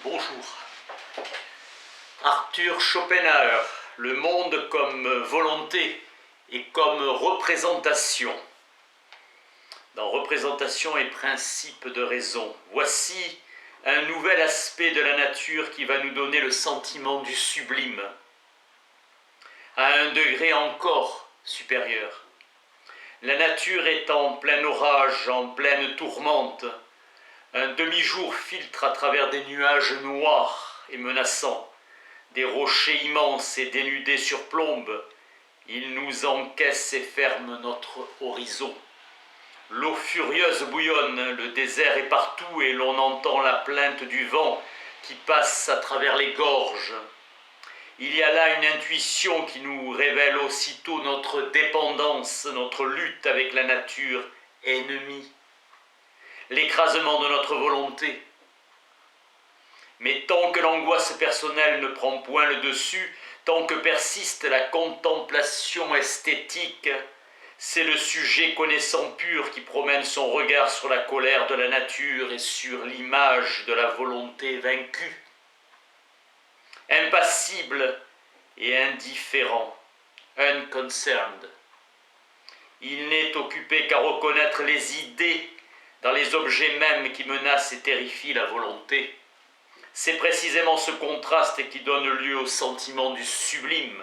Bonjour. Arthur Schopenhauer, le monde comme volonté et comme représentation. Dans représentation et principe de raison, voici un nouvel aspect de la nature qui va nous donner le sentiment du sublime, à un degré encore supérieur. La nature est en plein orage, en pleine tourmente. Un demi-jour filtre à travers des nuages noirs et menaçants. Des rochers immenses et dénudés surplombent. Il nous encaisse et ferme notre horizon. L'eau furieuse bouillonne, le désert est partout et l'on entend la plainte du vent qui passe à travers les gorges. Il y a là une intuition qui nous révèle aussitôt notre dépendance, notre lutte avec la nature ennemie, l'écrasement de notre volonté. Mais tant que l'angoisse personnelle ne prend point le dessus, tant que persiste la contemplation esthétique, c'est le sujet connaissant pur qui promène son regard sur la colère de la nature et sur l'image de la volonté vaincue. Impassible et indifférent, unconcerned. Il n'est occupé qu'à reconnaître les idées dans les objets mêmes qui menacent et terrifient la volonté. C'est précisément ce contraste qui donne lieu au sentiment du sublime.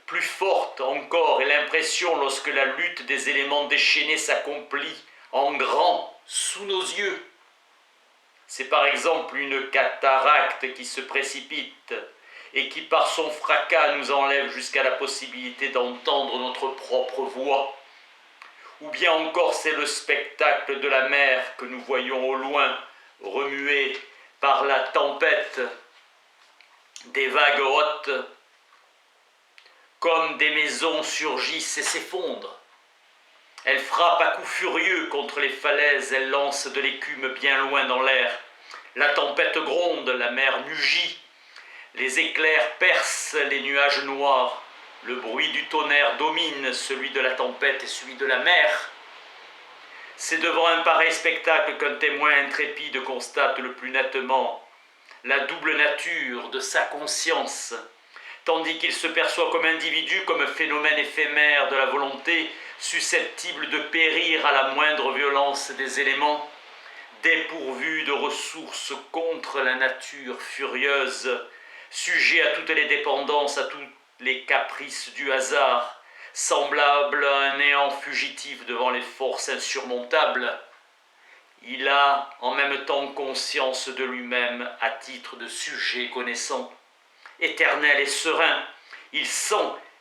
Plus forte encore est l'impression lorsque la lutte des éléments déchaînés s'accomplit en grand sous nos yeux. C'est par exemple une cataracte qui se précipite et qui par son fracas nous enlève jusqu'à la possibilité d'entendre notre propre voix. Ou bien encore c'est le spectacle de la mer que nous voyons au loin, remuée par la tempête, des vagues hautes, comme des maisons surgissent et s'effondrent. Elle frappe à coups furieux contre les falaises, elle lance de l'écume bien loin dans l'air. La tempête gronde, la mer mugit, les éclairs percent les nuages noirs. Le bruit du tonnerre domine celui de la tempête et celui de la mer. C'est devant un pareil spectacle qu'un témoin intrépide constate le plus nettement la double nature de sa conscience. Tandis qu'il se perçoit comme individu, comme phénomène éphémère de la volonté, susceptible de périr à la moindre violence des éléments, dépourvu de ressources contre la nature furieuse, sujet à toutes les dépendances, à tous les caprices du hasard, semblable à un néant fugitif devant les forces insurmontables, il a en même temps conscience de lui-même à titre de sujet connaissant. Éternel et serein, il sent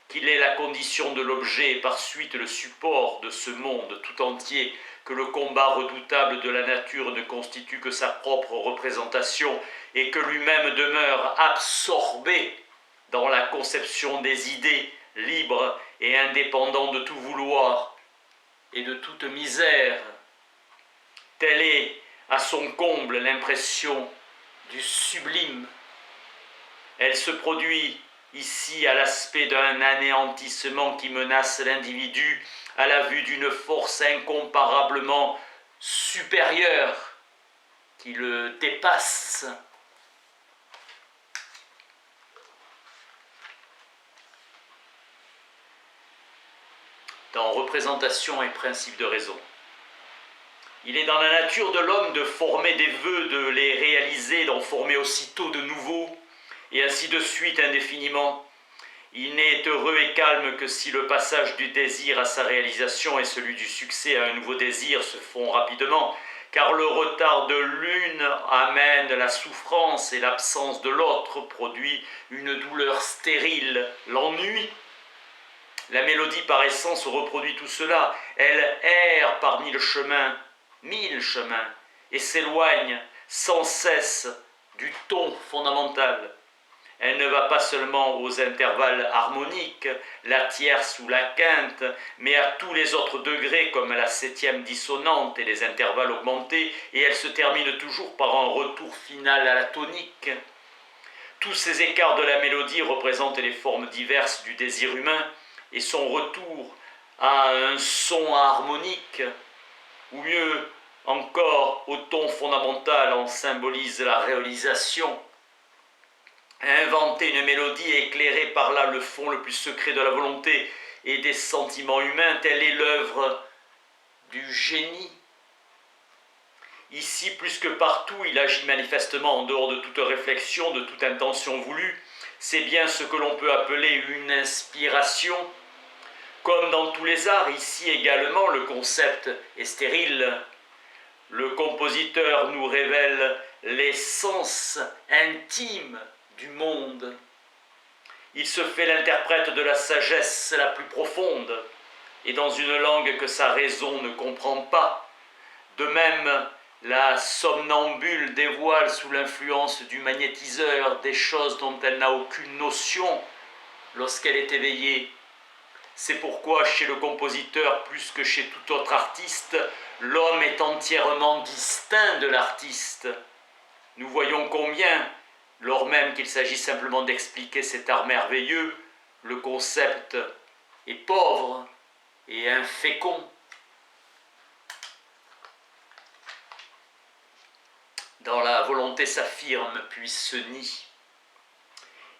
qu'il est la condition de l'objet et par suite le support de ce monde tout entier, que le combat redoutable de la nature ne constitue que sa propre représentation et que lui-même demeure absorbé dans la conception des idées, libre et indépendant de tout vouloir et de toute misère. Telle est à son comble l'impression du sublime. Elle se produit ici à l'aspect d'un anéantissement qui menace l'individu à la vue d'une force incomparablement supérieure qui le dépasse. Dans représentation et principe de raison. Il est dans la nature de l'homme de former des vœux, de les réaliser, d'en former aussitôt de nouveaux, et ainsi de suite indéfiniment. Il n'est heureux et calme que si le passage du désir à sa réalisation et celui du succès à un nouveau désir se font rapidement, car le retard de l'une amène la souffrance et l'absence de l'autre produit une douleur stérile, l'ennui. La mélodie par essence reproduit tout cela, elle erre par mille chemins, et s'éloigne sans cesse du ton fondamental. Elle ne va pas seulement aux intervalles harmoniques, la tierce ou la quinte, mais à tous les autres degrés comme la septième dissonante et les intervalles augmentés, et elle se termine toujours par un retour final à la tonique. Tous ces écarts de la mélodie représentent les formes diverses du désir humain, et son retour à un son harmonique, ou mieux Encore, au ton fondamental en symbolise la réalisation. Inventer une mélodie et éclairer par là le fond le plus secret de la volonté et des sentiments humains, telle est l'œuvre du génie. Ici, plus que partout, il agit manifestement en dehors de toute réflexion, de toute intention voulue. C'est bien ce que l'on peut appeler une inspiration. Comme dans tous les arts, ici également, le concept est stérile. Le compositeur nous révèle l'essence intime du monde. Il se fait l'interprète de la sagesse la plus profonde, et dans une langue que sa raison ne comprend pas. De même, la somnambule dévoile sous l'influence du magnétiseur des choses dont elle n'a aucune notion lorsqu'elle est éveillée. C'est pourquoi chez le compositeur, plus que chez tout autre artiste, l'homme est entièrement distinct de l'artiste. Nous voyons combien, lors même qu'il s'agit simplement d'expliquer cet art merveilleux, le concept est pauvre et infécond. Dans la volonté s'affirme puis se nie.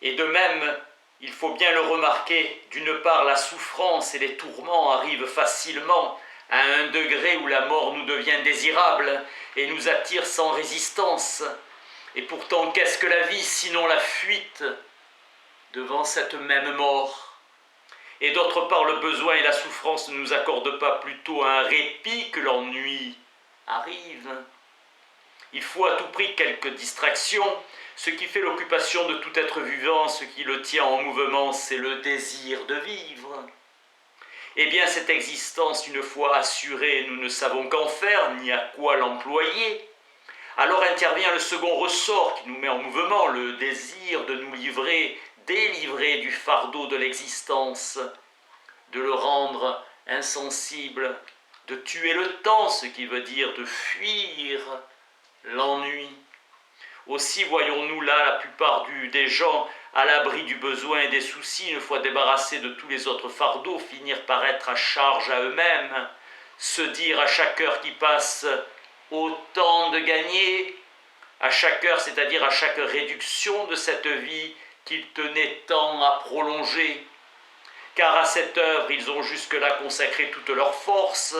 Et de même, il faut bien le remarquer, d'une part la souffrance et les tourments arrivent facilement à un degré où la mort nous devient désirable et nous attire sans résistance. Et pourtant, qu'est-ce que la vie sinon la fuite devant cette même mort? Et d'autre part, le besoin et la souffrance ne nous accordent pas plutôt un répit que l'ennui arrive. Il faut à tout prix quelques distractions. Ce qui fait l'occupation de tout être vivant, ce qui le tient en mouvement, c'est le désir de vivre. Eh bien, cette existence, une fois assurée, nous ne savons qu'en faire, ni à quoi l'employer. Alors intervient le second ressort qui nous met en mouvement, le désir de nous livrer, délivrer du fardeau de l'existence, de le rendre insensible, de tuer le temps, ce qui veut dire de fuir l'ennui. Aussi voyons-nous là la plupart des gens à l'abri du besoin et des soucis, une fois débarrassés de tous les autres fardeaux, finir par être à charge à eux-mêmes, se dire à chaque heure qui passe autant de gagner, à chaque heure, c'est-à-dire à chaque réduction de cette vie qu'ils tenaient tant à prolonger. Car à cette œuvre, ils ont jusque-là consacré toute leur force.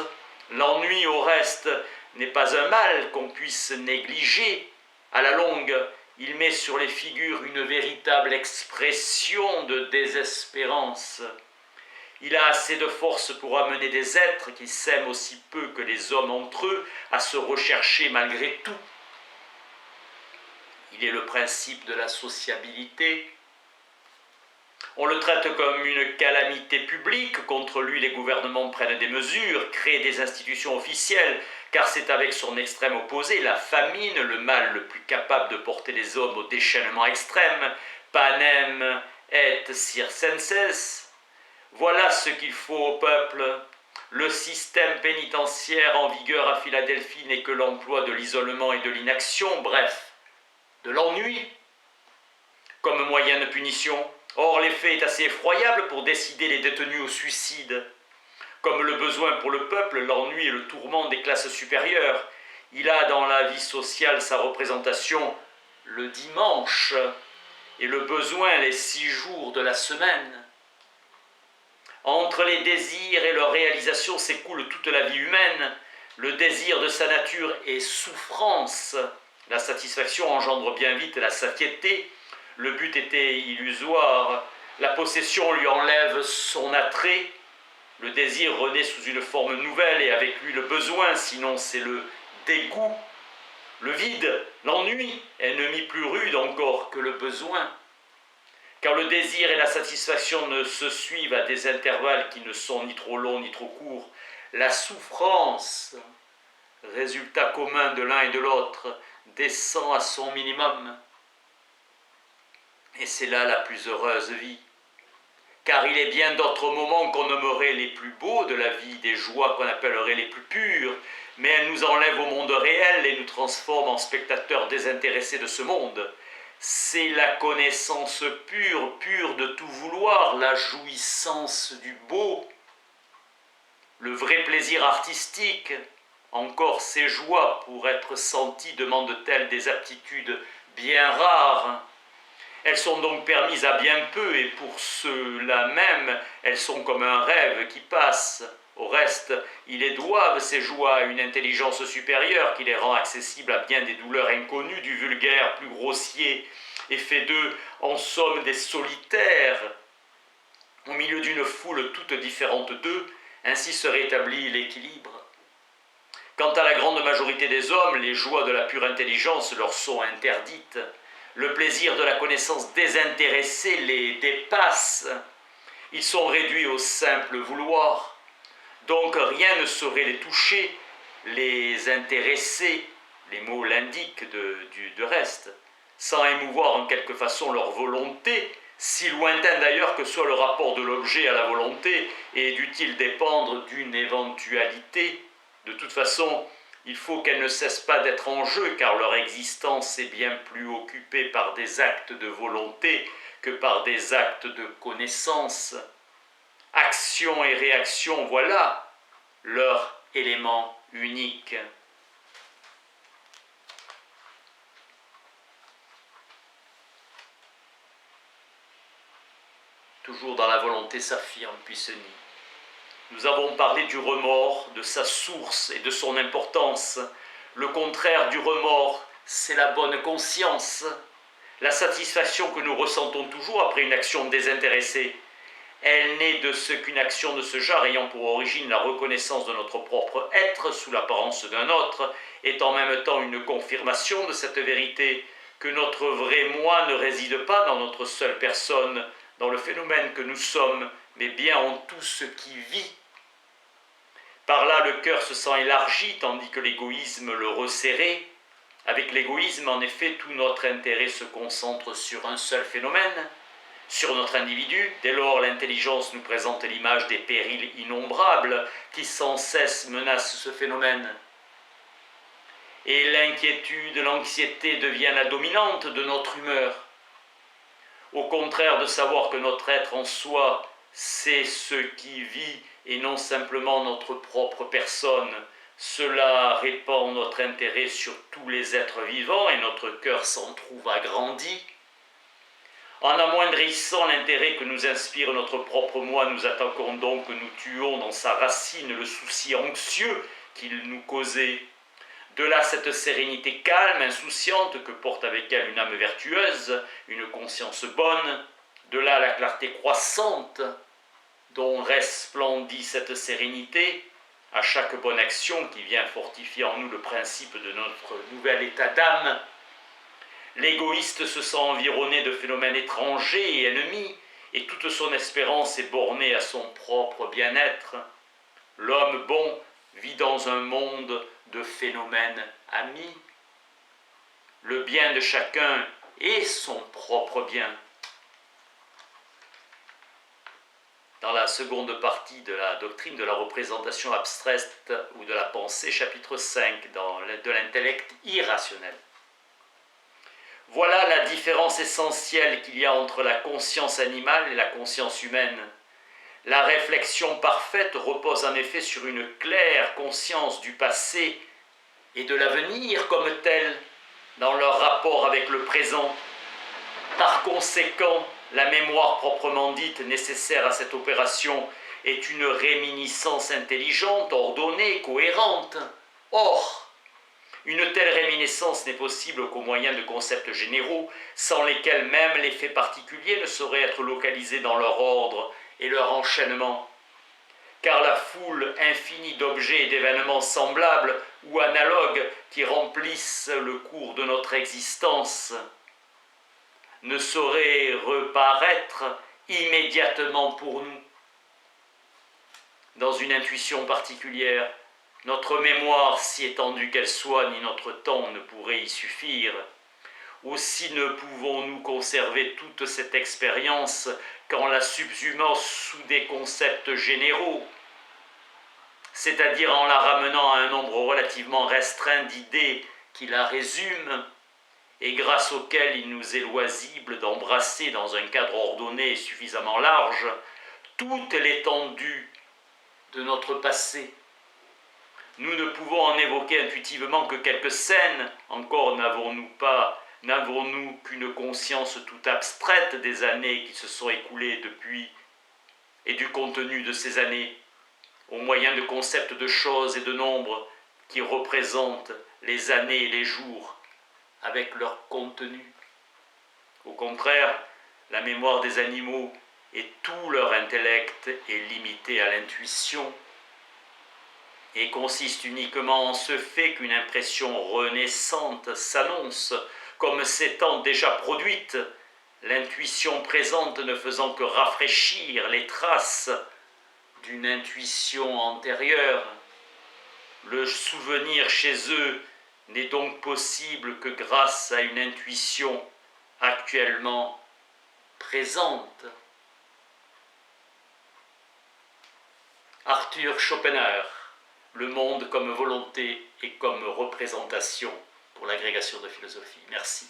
L'ennui, au reste, n'est pas un mal qu'on puisse négliger. À la longue, il met sur les figures une véritable expression de désespérance. Il a assez de force pour amener des êtres qui s'aiment aussi peu que les hommes entre eux à se rechercher malgré tout. Il est le principe de la sociabilité. On le traite comme une calamité publique, contre lui les gouvernements prennent des mesures, créent des institutions officielles, car c'est avec son extrême opposé, la famine, le mal le plus capable de porter les hommes au déchaînement extrême, panem et circenses. Voilà ce qu'il faut au peuple. Le système pénitentiaire en vigueur à Philadelphie n'est que l'emploi de l'isolement et de l'inaction, bref, de l'ennui, comme moyen de punition. Or, l'effet est assez effroyable pour décider les détenus au suicide. Comme le besoin pour le peuple, l'ennui et le tourment des classes supérieures. Il a dans la vie sociale sa représentation le dimanche et le besoin les 6 jours de la semaine. Entre les désirs et leur réalisation s'écoule toute la vie humaine. Le désir de sa nature est souffrance. La satisfaction engendre bien vite la satiété. Le but était illusoire. La possession lui enlève son attrait. Le désir renaît sous une forme nouvelle et avec lui le besoin, sinon c'est le dégoût. Le vide, l'ennui, ennemi plus rude encore que le besoin. Car le désir et la satisfaction ne se suivent à des intervalles qui ne sont ni trop longs ni trop courts. La souffrance, résultat commun de l'un et de l'autre, descend à son minimum. Et c'est là la plus heureuse vie. Car il est bien d'autres moments qu'on nommerait les plus beaux de la vie, des joies qu'on appellerait les plus pures, mais elles nous enlèvent au monde réel et nous transforment en spectateurs désintéressés de ce monde. C'est la connaissance pure, pure de tout vouloir, la jouissance du beau, le vrai plaisir artistique, Encore ces joies, pour être senties, demandent-elles des aptitudes bien rares. Elles sont donc permises à bien peu, et pour cela même, elles sont comme un rêve qui passe. Au reste, ils les doivent, ces joies, à une intelligence supérieure qui les rend accessibles à bien des douleurs inconnues du vulgaire plus grossier, et fait d'eux, en somme, des solitaires. Au milieu d'une foule toute différente d'eux, ainsi se rétablit l'équilibre. Quant à la grande majorité des hommes, les joies de la pure intelligence leur sont interdites. Le plaisir de la connaissance désintéressée les dépasse. Ils sont réduits au simple vouloir. Donc rien ne saurait les toucher, les intéresser, les mots l'indiquent de reste, sans émouvoir en quelque façon leur volonté, si lointain d'ailleurs que soit le rapport de l'objet à la volonté, et dût-il dépendre d'une éventualité. De toute façon, il faut qu'elles ne cessent pas d'être en jeu, car leur existence est bien plus occupée par des actes de volonté que par des actes de connaissance. Action et réaction, voilà leur élément unique. Toujours dans la volonté s'affirme Puisseny. Nous avons parlé du remords, de sa source et de son importance. Le contraire du remords, c'est la bonne conscience, la satisfaction que nous ressentons toujours après une action désintéressée. Elle naît de ce qu'une action de ce genre, ayant pour origine la reconnaissance de notre propre être sous l'apparence d'un autre, est en même temps une confirmation de cette vérité, que notre vrai moi ne réside pas dans notre seule personne, dans le phénomène que nous sommes, mais bien en tout ce qui vit. Par là, le cœur se sent élargi, tandis que l'égoïsme le resserrait. Avec l'égoïsme, en effet, tout notre intérêt se concentre sur un seul phénomène, sur notre individu. Dès lors, l'intelligence nous présente l'image des périls innombrables qui sans cesse menacent ce phénomène. Et l'inquiétude, l'anxiété devient la dominante de notre humeur. Au contraire de savoir que notre être en soi, c'est ce qui vit et non simplement notre propre personne, cela répand notre intérêt sur tous les êtres vivants et notre cœur s'en trouve agrandi. En amoindrissant l'intérêt que nous inspire notre propre moi, nous attaquons donc que nous tuons dans sa racine le souci anxieux qu'il nous causait. De là cette sérénité calme, insouciante, que porte avec elle une âme vertueuse, une conscience bonne. De là la clarté croissante dont resplendit cette sérénité à chaque bonne action qui vient fortifier en nous le principe de notre nouvel état d'âme. L'égoïste se sent environné de phénomènes étrangers et ennemis, et toute son espérance est bornée à son propre bien-être. L'homme bon vit dans un monde de phénomènes amis. Le bien de chacun est son propre bien. Dans la seconde partie de la doctrine de la représentation abstraite ou de la pensée, chapitre 5, de l'intellect irrationnel. Voilà la différence essentielle qu'il y a entre la conscience animale et la conscience humaine. La réflexion parfaite repose en effet sur une claire conscience du passé et de l'avenir comme tel, dans leur rapport avec le présent. Par conséquent, la mémoire proprement dite nécessaire à cette opération est une réminiscence intelligente, ordonnée, cohérente. Or, une telle réminiscence n'est possible qu'au moyen de concepts généraux, sans lesquels même les faits particuliers ne sauraient être localisés dans leur ordre et leur enchaînement. Car la foule infinie d'objets et d'événements semblables ou analogues qui remplissent le cours de notre existence ne saurait reparaître immédiatement pour nous. Dans une intuition particulière, notre mémoire, si étendue qu'elle soit, ni notre temps ne pourrait y suffire. Aussi ne pouvons-nous conserver toute cette expérience qu'en la subsumant sous des concepts généraux, c'est-à-dire en la ramenant à un nombre relativement restreint d'idées qui la résument, et grâce auquel il nous est loisible d'embrasser dans un cadre ordonné et suffisamment large toute l'étendue de notre passé. Nous ne pouvons en évoquer intuitivement que quelques scènes, encore n'avons-nous qu'une conscience tout abstraite des années qui se sont écoulées depuis et du contenu de ces années, au moyen de concepts de choses et de nombres qui représentent les années et les jours avec leur contenu. Au contraire, la mémoire des animaux et tout leur intellect est limité à l'intuition et consiste uniquement en ce fait qu'une impression renaissante s'annonce comme s'étant déjà produite, l'intuition présente ne faisant que rafraîchir les traces d'une intuition antérieure. Le souvenir chez eux n'est donc possible que grâce à une intuition actuellement présente. Arthur Schopenhauer, Le monde comme volonté et comme représentation pour l'agrégation de philosophie. Merci.